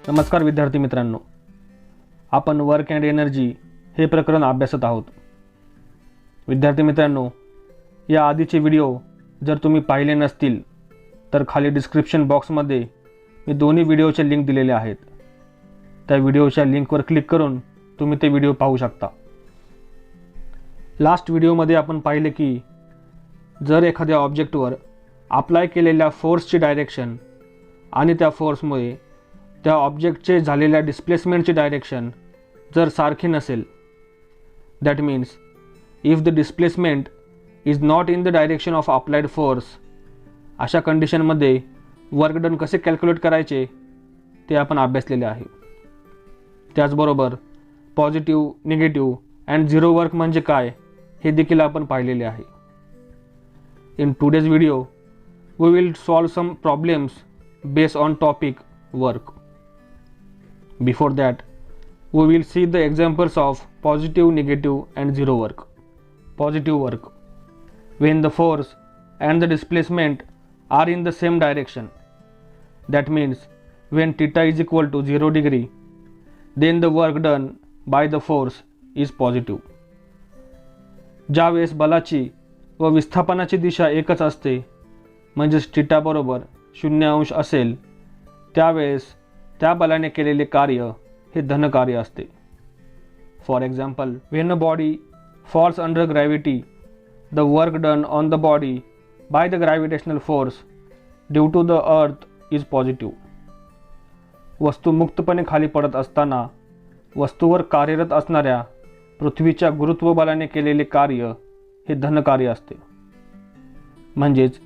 नमस्कार विद्यार्थी मित्रांनो, आपण वर्क अँड एनर्जी हे प्रकरण अभ्यासत आहोत। विद्यार्थी मित्रांनो, या आधीचे व्हिडिओ जर तुम्ही पाहिले नसतील तर खाली डिस्क्रिप्शन बॉक्समध्ये मी दोन्ही व्हिडिओचे लिंक दिलेले आहेत। त्या व्हिडिओच्या लिंकवर क्लिक करून तुम्ही ते व्हिडिओ पाहू शकता। लास्ट व्हिडिओमध्ये आपण पाहिले की जर एखाद्या ऑब्जेक्टवर अप्लाय केलेल्या फोर्सची डायरेक्शन आणि त्या फोर्समुळे त्या ऑब्जेक्टचे झालेल्या डिस्प्लेसमेंटची डायरेक्शन जर सारखी नसेल, that means if the displacement is not in the direction of applied force, अशा कंडिशनमध्ये वर्क डन कसे कॅल्क्युलेट करायचे ते आपण अभ्यासलेले आहे। त्याचबरोबर positive, negative and zero work म्हणजे काय हे देखील आपण पाहिलेले आहे। In today's video we will solve some problems based on topic work. Before that, we will see the examples of positive, negative and zero work. Positive work. When the force and the displacement are in the same direction, that means when theta is equal to 0 degree, then the work done by the force is positive. ज्यावेळेस बलाची व विस्थापनाची दिशा एकच असते, म्हणजेच theta बरोबर 0 अंश असेल, त्यावेळेस त्या बलाने केलेले कार्य हे धनकार्य असते। For example, when a body falls under gravity, the work done on the body by the gravitational force due to the earth is positive. वस्तू मुक्तपणे खाली पडत असताना वस्तूवर कार्यरत असणाऱ्या पृथ्वीच्या गुरुत्वबलाने केलेले कार्य हे धनकार्य असते। म्हणजेच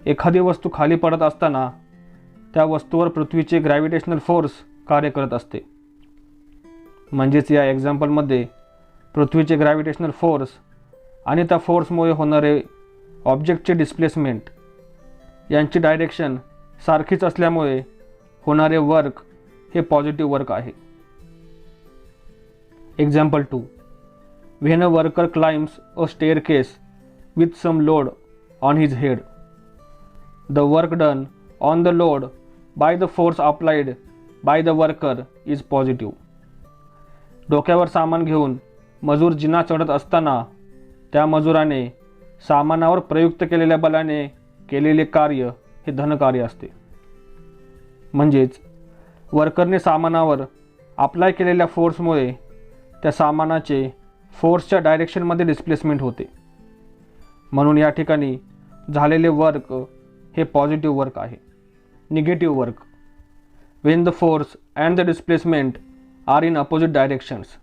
एखादी वस्तू खाली पडत असताना त्या वस्तूवर पृथ्वीचे ग्रॅव्हिटेशनल फोर्स कार्य करत असते। म्हणजेच या एक्झाम्पलमध्ये पृथ्वीचे ग्रॅव्हिटेशनल फोर्स आणि त्या फोर्समुळे होणारे ऑब्जेक्टचे डिस्प्लेसमेंट यांची डायरेक्शन सारखीच असल्यामुळे होणारे वर्क हे पॉझिटिव्ह वर्क आहे। Example 2, when a worker climbs a staircase with some load on his head, the work done on the load by the force applied by the worker is positive. डोक्यावर सामान घेऊन मजूर जिना चढत असताना त्या मजुराने सामानावर प्रयुक्त केलेल्या बलाने केलेले कार्य हे धनकार्य असते। म्हणजेच वर्करने सामानावर अप्लाय केलेल्या फोर्समुळे त्या सामानाचे फोर्सच्या डायरेक्शनमध्ये डिस्प्लेसमेंट होते, म्हणून या ठिकाणी झालेले वर्क हे पॉझिटिव्ह वर्क आहे। Negative work. When the force and the displacement are in opposite directions,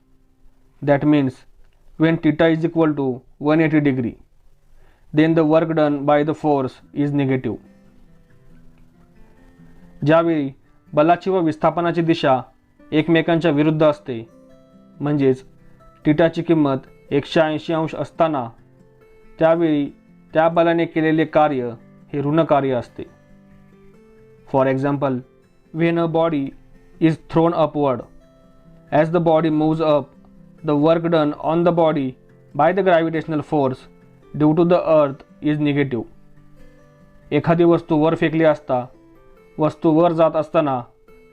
that means when theta is equal to 180 degree, then the work done by the force is negative. ज्यावेळी बलाची व विस्थापनाची दिशा एकमेकांच्या विरुद्ध असते, म्हणजेच थीटाची किंमत 180 अंश असताना त्यावेळी त्या बलाने केलेले कार्य हे ऋण कार्य असते। For example, when a body is thrown upward, as the body moves up, the work done on the body by the gravitational force due to the earth is negative. एखादी वस्तू वर फेकली असता वस्तू वर जात असताना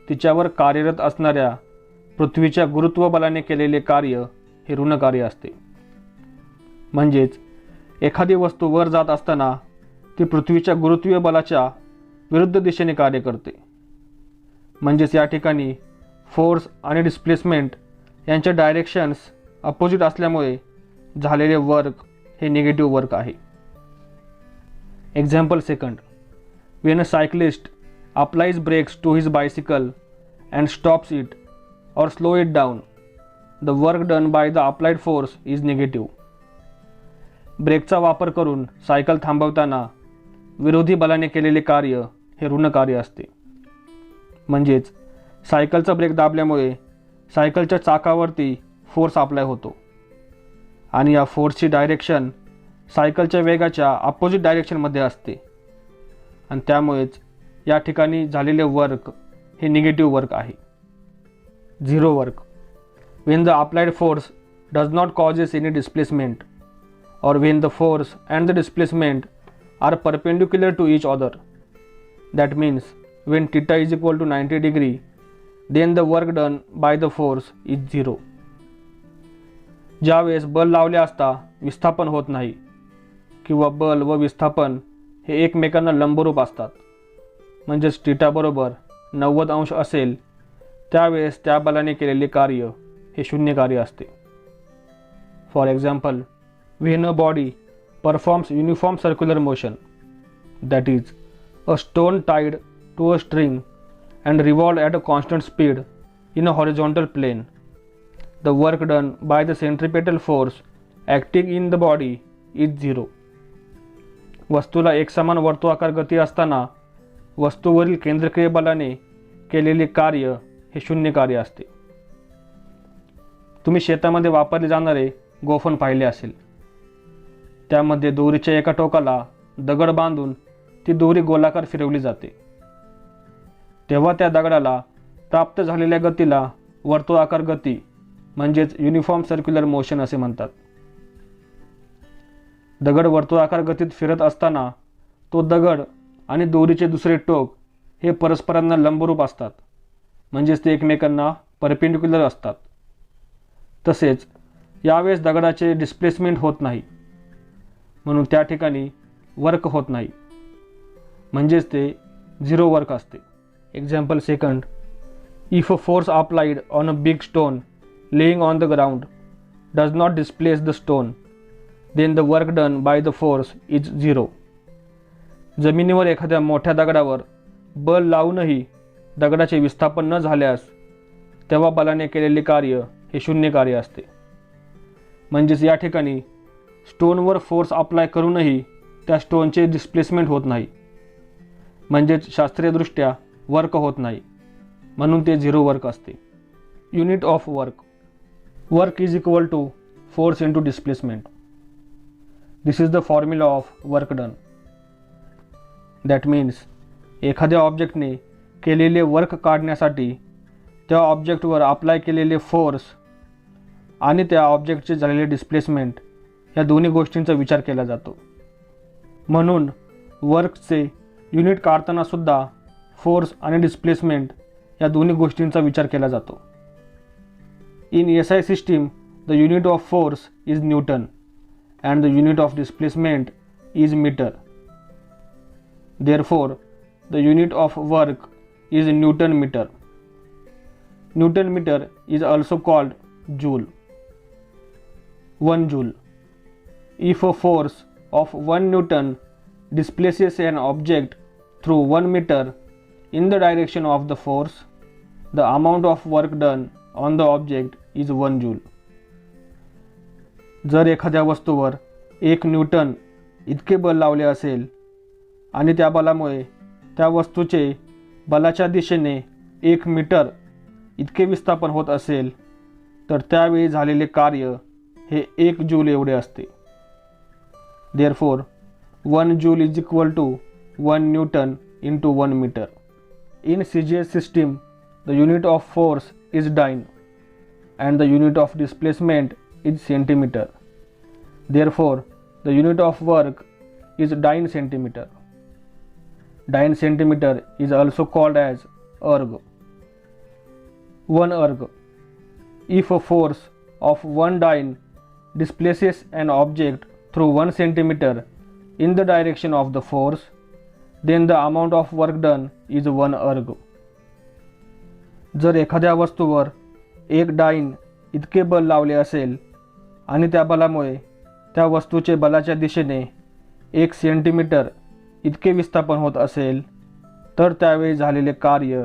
तिच्यावर कार्यरत असणाऱ्या पृथ्वीच्या गुरुत्व बलाने केलेले कार्य हे ऋण कार्य असते। म्हणजेच एखादी वस्तू वर जात असताना ती पृथ्वीच्या गुरुत्वीय बलाच्या विरुद्ध दिशेने कार्य करते। म्हणजेच या ठिकाणी फोर्स आणि डिस्प्लेसमेंट यांच्या डायरेक्शन्स अपोजिट असल्यामुळे झालेले वर्क हे निगेटिव्ह वर्क आहे। Example second, when a cyclist applies brakes to his bicycle and stops it or slow it down, the work done by the applied force is negative. ब्रेकचा वापर करून cycle थांबवताना विरोधी बलाने केलेले कार्य हे ऋण कार्य असते। म्हणजेच सायकलचा ब्रेक दाबल्यामुळे सायकलच्या चाकावरती फोर्स अप्लाय होतो आणि या फोर्सची डायरेक्शन सायकलच्या वेगाच्या अपोजिट डायरेक्शनमध्ये असते आणि त्यामुळेच या ठिकाणी झालेले वर्क हे निगेटिव्ह वर्क आहे। Zero work. When the applied force does not causes any displacement, or when the force and the displacement are perpendicular to each other, that means when theta is equal to 90 degree, then the work done by the force is 0. ज्यावेळेस बल लावले असता विस्थापन होत नाही किंवा बल व विस्थापन हे एकमेकांना लंबरूप असतात, म्हणजेच थीटा बरोबर 90 अंश असेल, त्यावेळेस त्या बलाने केलेले कार्य हे शून्य कार्य असते. For example, when a body performs uniform circular motion, that is, a stone tied to a string and revolved at a constant speed in a horizontal plane, the work done by the centripetal force acting in the body is 0. वस्तूला एकसमान वर्तुळाकार गती असताना वस्तूवरील केंद्रकीय बलाने केलेले कार्य हे शून्य कार्य असते. तुम्ही शेतामध्ये वापरले जाणारे गोफण पाहिले असेल. त्यामध्ये दोरीच्या एका टोकाला दगड बांधून ती दोरी गोलाकार फिरवली जाते. तेव्हा त्या दगडाला प्राप्त झालेल्या गतीला वर्तुळाकार गती म्हणजेच युनिफॉर्म सर्क्युलर मोशन असे म्हणतात. दगड वर्तुळाकार गतीत फिरत असताना तो दगड आणि दोरीचे दुसरे टोक हे परस्परांना लंबरूप असतात, म्हणजेच ते एकमेकांना परपेंडिक्युलर असतात. तसेच यावेळेस दगडाचे डिस्प्लेसमेंट होत नाही, म्हणून त्या ठिकाणी वर्क होत नाही, म्हणजेच ते 0 वर्क असते. Example second, if a force applied on a big stone laying on the ground does not displace the stone, then the work done by the force is 0. जमिनीवर एखाद्या मोठ्या दगडावर बल लावूनही दगडाचे विस्थापन न झाल्यास तेव्हा बलाने केलेले कार्य हे शून्य कार्य असते. म्हणजेच या ठिकाणी स्टोनवर फोर्स अप्लाय करूनही त्या स्टोनचे डिस्प्लेसमेंट होत नाही, म्हणजेच शास्त्रीयदृष्ट्या वर्क होत नाही, म्हणून ते 0 वर्क असते. Unit of work. Work is equal to force into displacement. This is the formula of work done. That means एखाद्या ऑब्जेक्टने केलेले वर्क काढण्यासाठी त्या ऑब्जेक्टवर अप्लाय केलेले फोर्स आणि त्या ऑब्जेक्टचे झालेले डिस्प्लेसमेंट या दोन्ही गोष्टींचा विचार केला जातो. म्हणून वर्कचे युनिट काढताना सुद्धा फोर्स आणि डिस्प्लेसमेंट या दोन्ही गोष्टींचा विचार केला जातो. In SI system the unit of force is Newton and the unit of displacement is meter. Therefore, the unit of work is Newton meter. Newton meter is also called joule. 1 joule. If a force of 1 Newton displaces an object through 1 meter in the direction of the force, the amount of work done on the object is 1 joule. जर एखाद्या वस्तूवर 1 Newton इतके बल लावले असेल आणि त्या बलामुळे त्या वस्तूचे बलाच्या दिशेने 1 मीटर इतके विस्थापन होत असेल, तर त्यावेळी झालेले कार्य हे 1 जूल एवढे असते. Therefore 1 joule is equal to 1 newton into 1 metre. In CGS system the unit of force is dyne and the unit of displacement is centimeter. Therefore, the unit of work is dyne centimeter. Dyne centimeter is also called as erg. 1 erg. If a force of 1 dyne displaces an object through 1 centimeter in the direction of the force, then the amount of work done is 1 erg. जर एखाद्या वस्तूवर 1 dine इतके बल लावले असेल आणि त्या बलामुळे त्या वस्तूचे बलाच्या दिशेने 1 सेंटीमीटर इतके विस्थापन होत असेल, तर त्यावेळी झालेले कार्य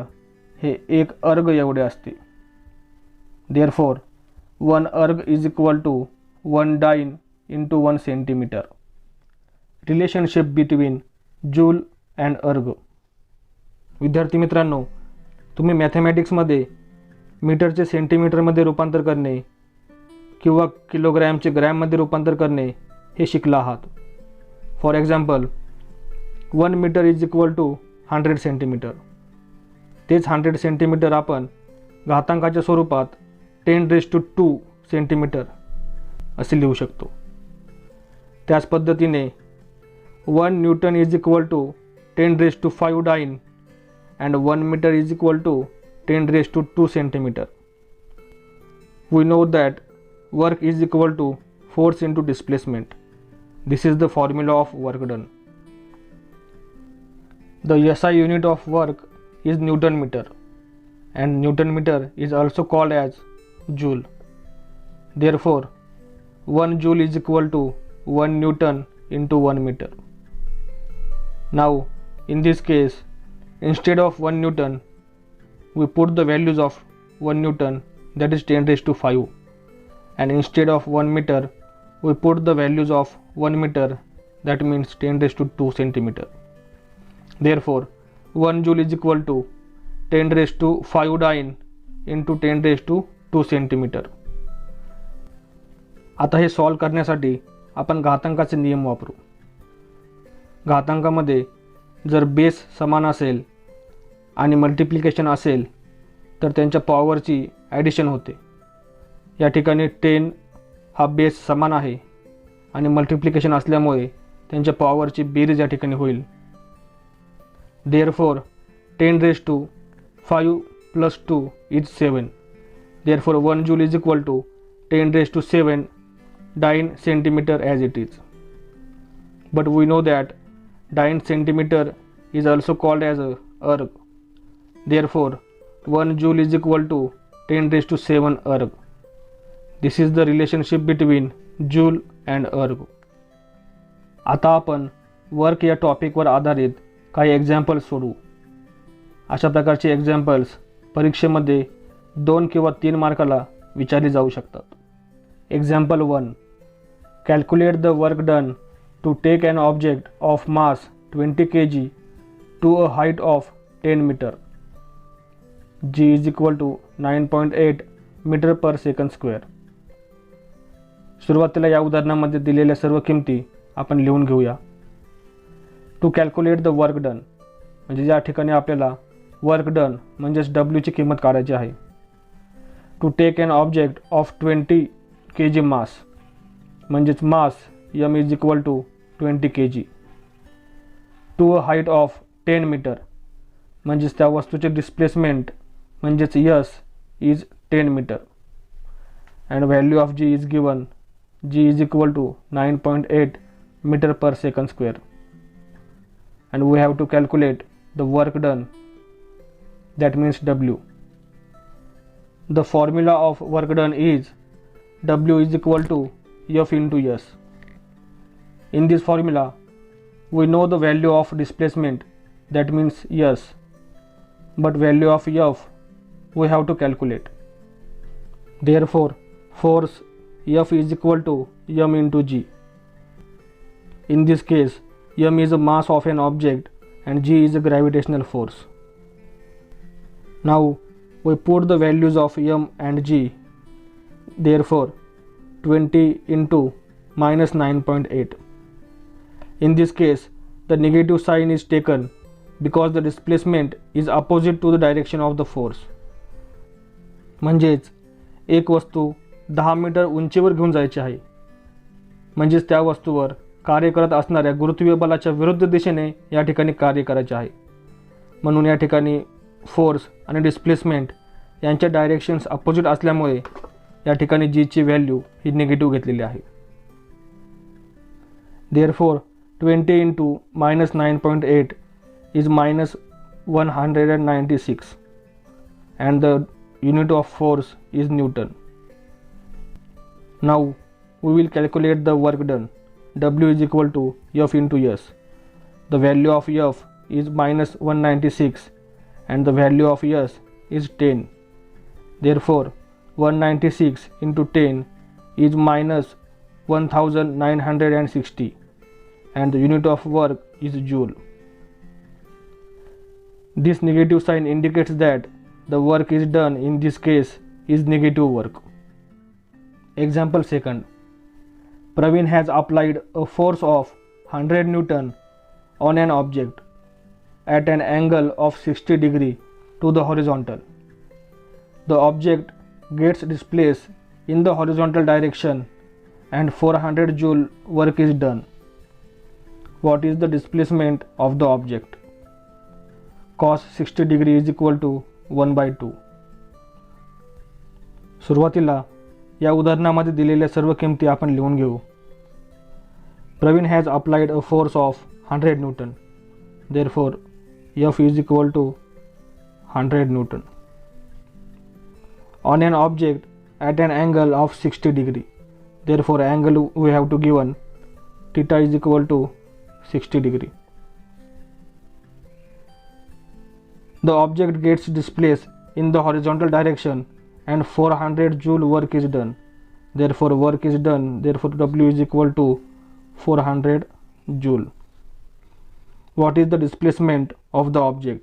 हे 1 अर्ग एवढे असते. Therefore 1 erg is equal to 1 dyne into 1 centimetre. Relationship between joule and erg. विद्यार्थी मित्रांनो, तुम्ही मॅथमॅटिक्समध्ये मीटरचे सेंटीमीटरमध्ये रूपांतर करणे किंवा किलोग्रॅमचे ग्रॅममध्ये रूपांतर करणे हे शिकला आहात. For example, 1 metre is equal to 100 centimetre. तेच 100 सेंटीमीटर आपण घातांकाच्या स्वरूपात 10⁻² सेंटीमीटर असे लिहू शकतो. त्याच पद्धतीने 1 newton is equal to 10⁵ dyne and 1 metre is equal to 10 raised to 2 centimeter. We know that work is equal to force into displacement. This is the formula of work done. The SI unit of work is Newton meter, and Newton meter is also called as joule. Therefore, 1 joule is equal to 1 Newton into 1 meter. Now, in this case, instead of 1 Newton, we put the values of 1 Newton, that is 10 raised to 5, and instead of 1 meter, we put the values of 1 meter, that means 10 raised to 2 centimeter. Therefore, 1 joule is equal to 10 raised to 5 dyne into 10 raised to 2 centimeter. आता हे solve करण्यासाठी आपण घातांकाचे नियम वापरू. घातांकामध्ये जर base समान असेल आणि मल्टिप्लिकेशन असेल तर त्यांच्या पॉवरची ॲडिशन होते. या ठिकाणी 10 हा बेस समान आहे आणि मल्टिप्लिकेशन असल्यामुळे त्यांच्या पॉवरची बेरीज या ठिकाणी होईल. Therefore, 10 raised to 5 plus 2 is 7. Therefore, 1 joule is equal to 10 raised to 7 dyne centimeter as it is. But we know that dyne centimeter is also called as a erg. Therefore, 1 joule is equal to 10 raised to 7 erg. This is the relationship between joule and erg. आता आपण work या टॉपिकवर आधारित काही examples सोडवू. अशा प्रकारचे examples परीक्षेमध्ये 2 किंवा 3 मार्काला विचारली जाऊ शकतात. Example 1. Calculate the work done to take an object of mass 20 kg to a height of 10 metre. G is equal to 9.8 metre per second square. सुरुवातीला या उदाहरणामध्ये दिलेल्या सर्व किमती आपण लिहून घेऊया. To calculate the work done म्हणजे या ठिकाणी आपल्याला वर्क डन म्हणजेच डब्ल्यूची किंमत काढायची आहे. To take an object of 20 kg mass म्हणजेच mass m is equal to 20 kg. To a height of 10 metre म्हणजेच त्या वस्तूचे डिस्प्लेसमेंट म्हणजेच s is 10 metre. And value of g is given. g is equal to 9.8 metre per second square. And we have to calculate the work done, that means W. The formula of work done is W is equal to F into S. In this formula, we know the value of displacement, that means S, but value of F we have to calculate. Therefore, force F is equal to M into G. In this case, m is a mass of an object and g is a gravitational force. Now we put the values of m and g. Therefore, 20 into minus 9.8. In this case, the negative sign is taken because the displacement is opposite to the direction of the force. म्हणजेच एक वस्तू 10 metre उंचीवर घेऊन जायची आहे, म्हणजेच त्या वस्तूवर कार्य करत असणाऱ्या गुरुत्वीय बलाच्या विरुद्ध दिशेने या ठिकाणी कार्य करायचे आहे. म्हणून या ठिकाणी फोर्स आणि डिस्प्लेसमेंट यांच्या डायरेक्शन्स अपोजिट असल्यामुळे या ठिकाणी जी ची व्हॅल्यू ही निगेटिव्ह घेतलेली आहे. Therefore, 20 into minus 9.8 is minus 196 and the unit of force is Newton. Now we will calculate the work done. W is equal to F into S. The value of F is minus 196 and the value of S is 10. Therefore, 196 into 10 is minus 1960 and the unit of work is joule. This negative sign indicates that the work is done in this case is negative work. Example 2. Praveen has applied a force of 100 Newton on an object at an angle of 60 degree to the horizontal. The object gets displaced in the horizontal direction and 400 joule work is done. What is the displacement of the object? Cos 60 degree is equal to 1/2. सुरुवातीला या उदाहरणामध्ये दिलेल्या सर्व किमती आपण लिहून घेऊ. Praveen has applied a force of 100 newton. Therefore, F is equal to 100 Newton on an object at an angle of 60 degree. Therefore, angle we have to given theta is equal to 60 degree. The object gets displaced in the horizontal direction and 400 joule work is done. Therefore, work is done. Therefore, W is equal to 400 joule. What is the displacement of the object?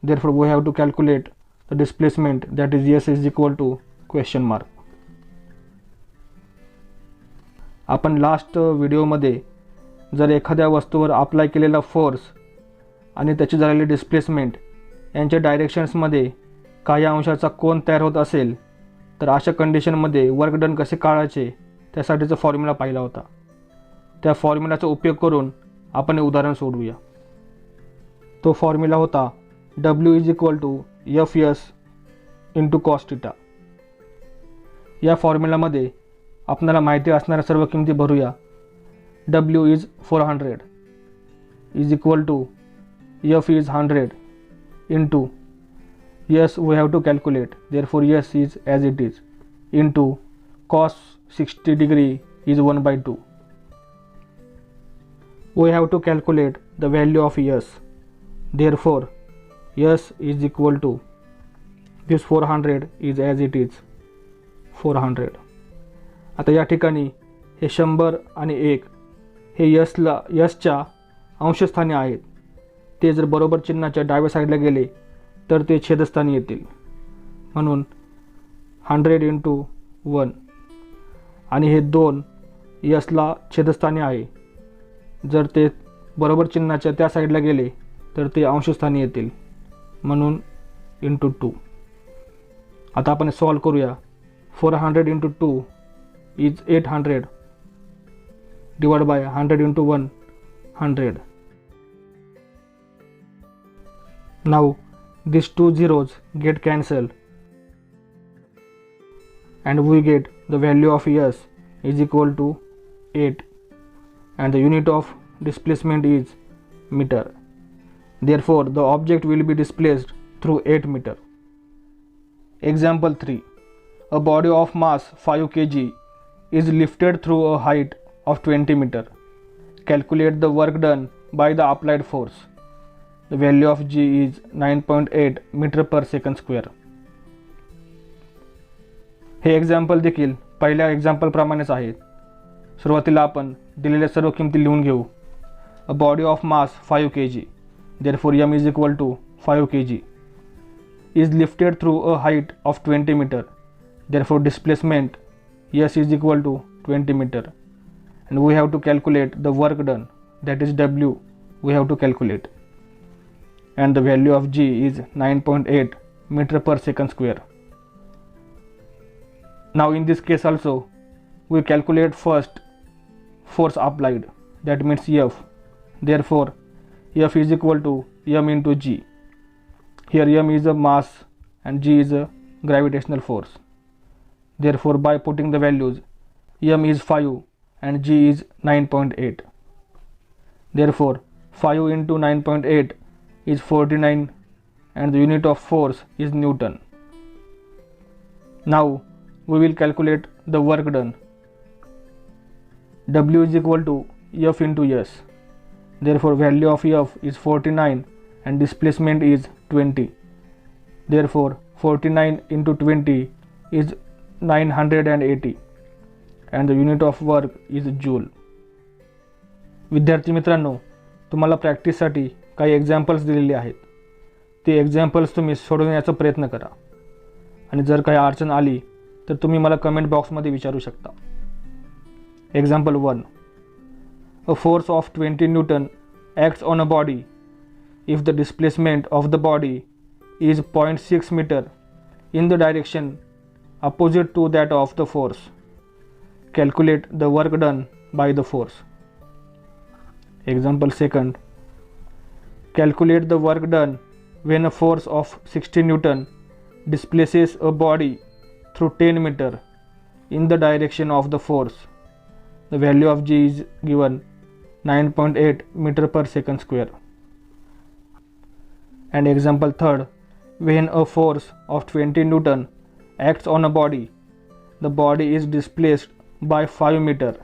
Therefore, we have to calculate the displacement, that is S is equal to question mark. आपण last व्हिडिओमध्ये जर एखाद्या वस्तूवर apply केलेला force आणि त्याची झालेली displacement यांच्या डायरेक्शन्समध्ये काही अंशाचा कोन तयार होत असेल तर अशा कंडिशनमध्ये वर्क डन कसे काढायचे त्यासाठीचा फॉर्म्युला पाहिला होता. त्या फॉर्म्युलाचा उपयोग करून आपण हे उदाहरण सोडवूया. तो फॉर्म्युला होता W is equal to Fs into cos theta. या फॉर्म्युलामध्ये आपल्याला माहिती असणाऱ्या सर्व किमती भरूया. W is 400 is equal to F is 100 into S we have to calculate. Therefore, S is as it is into cos 60 degree is 1/2. We have to calculate the value of S. Therefore, S is equal to this 400 is as it is 400. आता या ठिकाणी हे 100 आणि 1 हे Sच्या अंशस्थानी आहेत. ते जर बरोबर चिन्हाच्या डाव्या साईडला गेले तर ते छेदस्थानी येतील. म्हणून 100 इंटू 1 आणि हे 2 यसला छेदस्थानी आहे. जर ते बरोबर चिन्हाच्या त्या साईडला गेले तर ते अंशस्थानी येतील. म्हणून इंटू 2. आता आपण सॉल्व करूया. 400 into 2 is 800 divide by 100 into 1 100. Now these two zeros get cancelled and we get the value of S is equal to 8 and the unit of displacement is meter. Therefore, the object will be displaced through 8 meter. Example 3. A body of mass 5 kg is lifted through a height of 20 meter. Calculate the work done by the applied force. The value of G is 9.8 meter per second square. हे example देखील पहिल्या example प्रमाणेच आहेत. सुरुवातीला आपण दिलेल्या सर्व किमती लिहून घेऊ. A body of mass 5 kg. Therefore, M is equal to 5 kg is lifted through a height of 20 meter. Therefore, displacement S is equal to 20 meter and we have to calculate the work done, that is W we have to calculate, and the value of G is 9.8 meter per second square. Now in this case also we calculate first force applied, that means F. Therefore, F is equal to M into G. Here M is a mass and G is a gravitational force. Therefore, by putting the values, M is 5 and G is 9.8. Therefore, 5 into 9.8 is 49 and the unit of force is Newton. Now we will calculate the work done. W is equal to F into S. Therefore, value of F is 49 and displacement is 20. Therefore, 49 into 20 is 980 and the unit of work is joule. विद्यार्थी मित्रांनो, तुम्हाला प्रॅक्टिससाठी काही examples दिलेले आहेत. ते examples तुम्ही सोडवण्याचा प्रयत्न करा आणि जर काही अडचण आली तर तुम्ही मला कमेंट बॉक्समध्ये विचारू शकता. Example 1. A force of 20 newton acts on a body if the displacement of the body is 0.6 metre in the direction opposite to that of the force. Calculate the work done by the force. Example 2. Calculate the work done when a force of 60 Newton displaces a body through 10 meter in the direction of the force. The value of G is given 9.8 meter per second square. And example third, when a force of 20 Newton acts on a body, the body is displaced by 5 meter.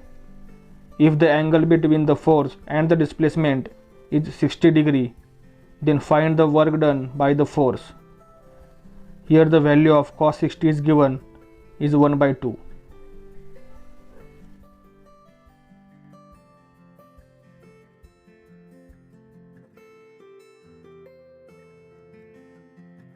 If the angle between the force and the displacement is 60 degree, then find the work done by the force. Here the value of cos 60 is given is 1/2.